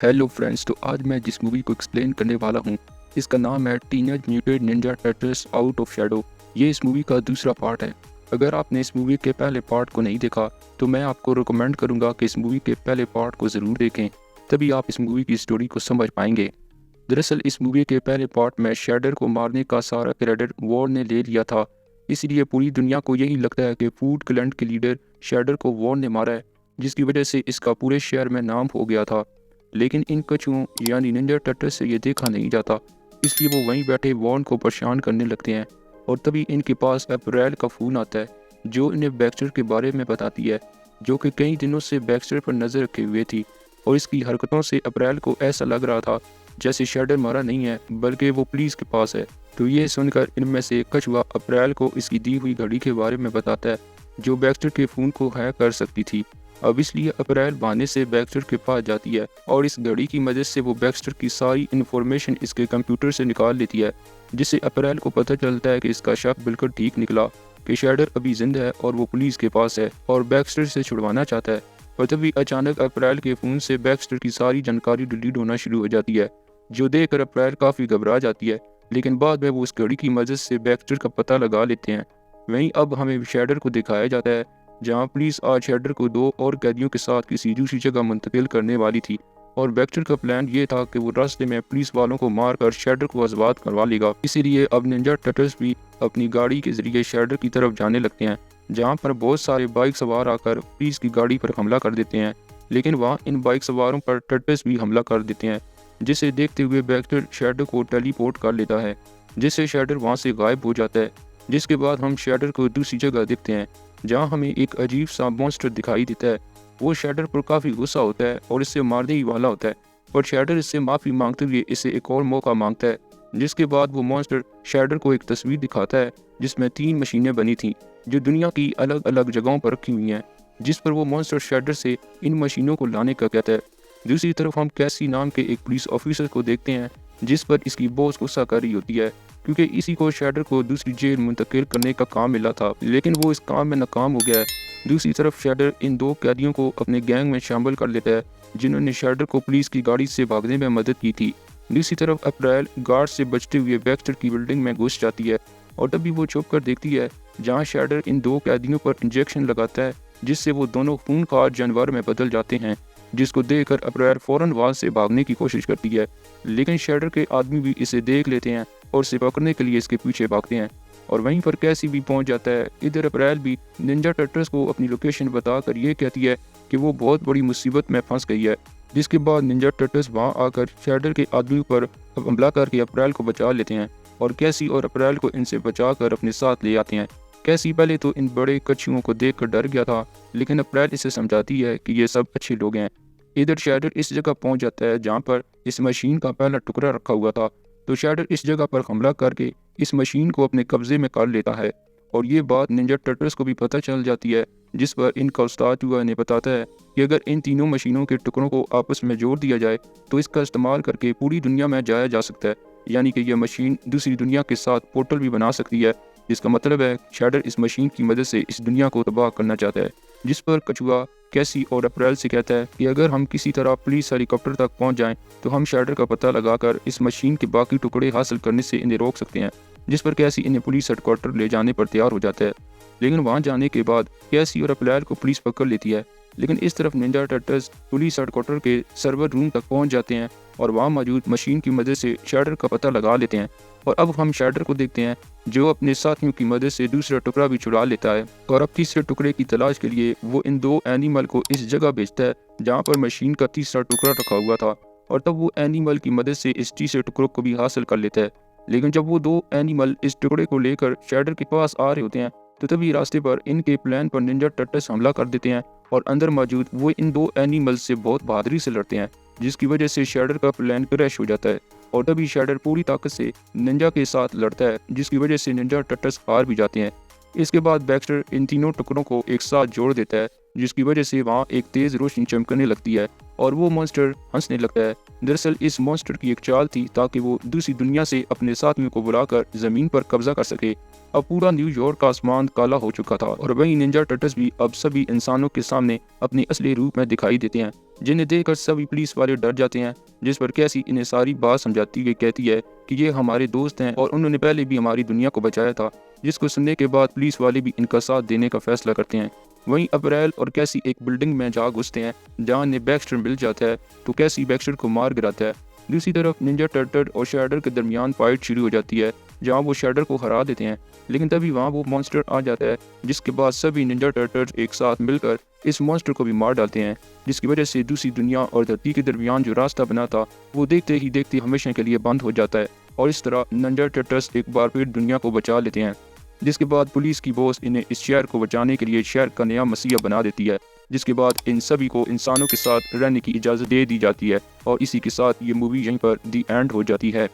Hello friends, तो आज मैं जिस मूवी को एक्सप्लेन करने वाला हूँ इसका नाम है teenage mutant Ninja turtles out of shadow. ये इस मूवी का दूसरा पार्ट है। अगर आपने इस मूवी के पहले पार्ट को नहीं देखा तो मैं आपको रिकमेंड करूँगा कि इस मूवी के पहले पार्ट को ज़रूर देखें, तभी आप इस मूवी की स्टोरी को समझ पाएंगे। दरअसल इस मूवी के पहले पार्ट में शैडर को मारने का सारा क्रेडिट वॉर ने ले लिया था, इसलिए पूरी दुनिया को यही लगता है कि फूड क्लैन के लीडर शैडर को वॉर ने मारा है, जिसकी वजह से इसका पूरे शहर में नाम हो गया था। लेकिन इन कछुओं यानी निंजा टर्टल्स से ये देखा नहीं जाता, इसलिए वो वहीं बैठे वॉर्न को परेशान करने लगते हैं। और तभी इनके पास अप्रैल का फ़ोन आता है जो इन्हें बैक्स्टर के बारे में बताती है, जो कि कई दिनों से बैक्स्टर पर नज़र रखे हुए थी। और इसकी हरकतों से अप्रैल को ऐसा लग रहा था जैसे शैडर मारा नहीं है बल्कि वो पुलिस के पास है। तो ये सुनकर इनमें से एक कछुआ अप्रैल को इसकी दी हुई घड़ी के बारे में बताता है जो बैक्स्टर के फ़ोन को हैक कर सकती थी। अब इसलिए अप्रैल बहाने से बैक्स्टर के पास जाती है और इस घड़ी की मदद से वो बैक्स्टर की सारी इन्फॉर्मेशन इसके कंप्यूटर से निकाल लेती है, जिससे अप्रैल को पता चलता है कि इसका शक बिल्कुल ठीक निकला कि शैडर अभी जिंदा है और वो पुलिस के पास है और बैक्स्टर से छुड़वाना चाहता है। और तभी अचानक अप्रैल के फ़ोन से बैक्स्टर की सारी जानकारी डिलीट होना शुरू हो जाती है, जो देखकर अप्रैल काफ़ी घबरा जाती है। लेकिन बाद में वो उस घड़ी की मदद से बैक्स्टर का पता लगा लेते हैं। वहीं अब हमें शैडर को दिखाया जाता है जहां पुलिस आज शैडर को दो और कैदियों के साथ किसी दूसरी जगह मुंतकिल करने वाली थी। और बैक्स्टर का प्लान ये था कि वो रास्ते में पुलिस वालों को मारकर शैडर को आज़ाद करवा लेगा। इसीलिए अब निंजा टर्टल्स भी अपनी गाड़ी के जरिए शैडर की तरफ जाने लगते हैं, जहां पर बहुत सारे बाइक सवार आकर पुलिस की गाड़ी पर हमला कर देते हैं। लेकिन वहां इन बाइक सवारों पर टर्टल्स भी हमला कर देते हैं, जिसे देखते हुए बैक्स्टर शैडर को टेलीपोर्ट कर लेता है, जिससे शैडर वहां से गायब हो जाता है। जिसके बाद हम शैडर को दूसरी जगह देखते हैं जहां हमें एक अजीब सा मॉन्स्टर दिखाई देता है। वो शैडर पर काफ़ी गुस्सा होता है और इससे मारने ही वाला होता है, पर शैडर इससे माफ़ी मांगते हुए इसे एक और मौका मांगता है। जिसके बाद वो मॉन्स्टर शैडर को एक तस्वीर दिखाता है जिसमें 3 मशीनें बनी थी जो दुनिया की अलग अलग जगहों पर रखी हुई हैं, जिस पर वो मॉन्स्टर शैडर से इन मशीनों को लाने का कहता है। दूसरी तरफ हम कैसी नाम के एक पुलिस ऑफिसर को देखते हैं जिस पर इसकी बॉस गुस्सा कर रही होती है, क्योंकि इसी को शैडर को दूसरी जेल मुंतकिल करने का काम मिला था, लेकिन वो इस काम में नाकाम हो गया है। दूसरी तरफ शैडर इन 2 कैदियों को अपने गैंग में शामिल कर लेता है जिन्होंने शैडर को पुलिस की गाड़ी से भागने में मदद की थी। दूसरी तरफ अप्रैल गार्ड से बचते हुए बैक्स्टर की बिल्डिंग में घुस जाती है और तभी वो छुप कर देखती है जहाँ शैडर इन 2 कैदियों पर इंजेक्शन लगाता है, जिससे वो दोनों खूंखार जानवर में बदल जाते हैं। जिसको देखकर अप्रैल फौरन वहां से भागने की कोशिश करती है, लेकिन शैडर के आदमी भी इसे देख लेते हैं और इसे पकड़ने के लिए इसके पीछे भागते हैं। और वहीं पर कैसी भी पहुंच जाता है। इधर अप्रैल भी निंजा टर्टल्स को अपनी लोकेशन बताकर ये कहती है कि वो बहुत बड़ी मुसीबत में फंस गई है, जिसके बाद निंजा टर्टल्स वहां आकर शैडर के आदमी पर हमला करके अप्रैल को बचा लेते हैं और कैसी और अप्रैल को इनसे बचाकर अपने साथ ले आते हैं। कैसी पहले तो इन बड़े कछुओं को देखकर डर गया था, लेकिन अप्रैल इसे समझाती है कि ये सब अच्छे लोग हैं। इधर शैडर इस जगह पहुंच जाता है जहां पर इस मशीन का पहला टुकड़ा रखा हुआ था, तो शैडर इस जगह पर हमला करके इस मशीन को अपने कब्जे में कर लेता है। और ये बात निंजा टर्टल्स को भी पता चल जाती है, जिस पर इनका उस्ताद हुआ इन्हें बताता है कि अगर इन तीनों मशीनों के टुकड़ों को आपस में जोड़ दिया जाए तो इसका इस्तेमाल करके पूरी दुनिया में जाया जा सकता है, यानी कि यह मशीन दूसरी दुनिया के साथ पोर्टल भी बना सकती है। जिसका मतलब है शैडर इस मशीन की मदद से इस दुनिया को तबाह करना चाहता है। जिस पर कछुआ कैसी और अप्रैल से कहता है कि अगर हम किसी तरह पुलिस हेलीकॉप्टर तक पहुंच जाएं तो हम शैडर का पता लगाकर इस मशीन के बाकी टुकड़े हासिल करने से इन्हें रोक सकते हैं। जिस पर कैसी इन्हें पुलिस हेडक्वार्टर ले जाने पर तैयार हो जाता है, लेकिन वहां जाने के बाद कैसी और अप्रैल को पुलिस पकड़ लेती है। लेकिन इस तरफ निंजा टर्टल्स पुलिस हेडक्वार्टर के सर्वर रूम तक पहुंच जाते हैं और वहां मौजूद मशीन की मदद से शैडर का पता लगा लेते हैं। और अब हम शैडर को देखते हैं जो अपने साथियों की मदद से दूसरा टुकड़ा भी छुड़ा लेता है और अब तीसरे टुकड़े की तलाश के लिए वो इन 2 एनिमल को इस जगह भेजता है जहाँ पर मशीन का तीसरा टुकड़ा रखा हुआ था। और तब वो एनिमल की मदद से इस तीसरे टुकड़ों को भी हासिल कर लेता है। लेकिन जब वो 2 एनिमल इस टुकड़े को लेकर शैडर के पास आ रहे होते हैं तो तभी रास्ते पर इनके प्लान पर निंजा टर्टल्स हमला कर देते हैं और अंदर मौजूद वो इन 2 एनिमल्स से बहुत बहादुरी से लड़ते हैं, जिसकी वजह से शैडर का प्लान क्रैश हो जाता है। और तभी शैडर पूरी ताकत से निंजा के साथ लड़ता है, जिसकी वजह से निंजा टर्टल्स हार भी जाते हैं। इसके बाद बैक्स्टर इन तीनों टुकड़ों को एक साथ जोड़ देता है, जिसकी वजह से वहाँ एक तेज रोशनी चमकने लगती है اور وہ مانسٹر ہنسنے لگتا ہے۔ دراصل اس مانسٹر کی ایک چال تھی تاکہ وہ دوسری دنیا سے اپنے ساتھیوں کو بلا کر زمین پر قبضہ کر سکے۔ اب پورا نیو یارک کا آسمان کالا ہو چکا تھا اور وہیں ننجا ٹرٹلز بھی اب سبھی انسانوں کے سامنے اپنی اصلی روپ میں دکھائی دیتے ہیں، جنہیں دیکھ کر سبھی پولیس والے ڈر جاتے ہیں، جس پر کیسی انہیں ساری بات سمجھاتی ہوئی کہتی ہے کہ یہ ہمارے دوست ہیں اور انہوں نے پہلے بھی ہماری دنیا کو بچایا تھا، جس کو سننے کے بعد پولیس والے بھی ان کا ساتھ دینے کا فیصلہ کرتے ہیں۔ وہیں اپریل اور کیسی ایک بلڈنگ میں جا گھستے ہیں جہاں انہیں بیکسٹر مل جاتا ہے تو کیسی بیکسٹر کو مار گراتا ہے۔ دوسری طرف ننجا ٹرٹل اور شیڈر کے درمیان فائٹ شروع ہو جاتی ہے جہاں وہ شیڈر کو ہرا دیتے ہیں، لیکن تبھی وہاں وہ مانسٹر آ جاتا ہے، جس کے بعد سبھی ننجا ٹرٹلز ایک ساتھ مل کر اس مانسٹر کو بھی مار ڈالتے ہیں، جس کی وجہ سے دوسری دنیا اور دھرتی کے درمیان جو راستہ بنا تھا وہ دیکھتے ہی دیکھتے ہمیشہ کے لیے بند ہو جاتا ہے، اور اس طرح ننجا ٹرٹلز ایک بار پھر دنیا کو بچا لیتے ہیں۔ جس کے بعد پولیس کی بوس انہیں اس شہر کو بچانے کے لیے شہر کا نیا مسیحا بنا دیتی ہے، جس کے بعد ان سبھی کو انسانوں کے ساتھ رہنے کی اجازت دے دی جاتی ہے، اور اسی کے ساتھ یہ مووی یہیں پر دی اینڈ ہو جاتی ہے۔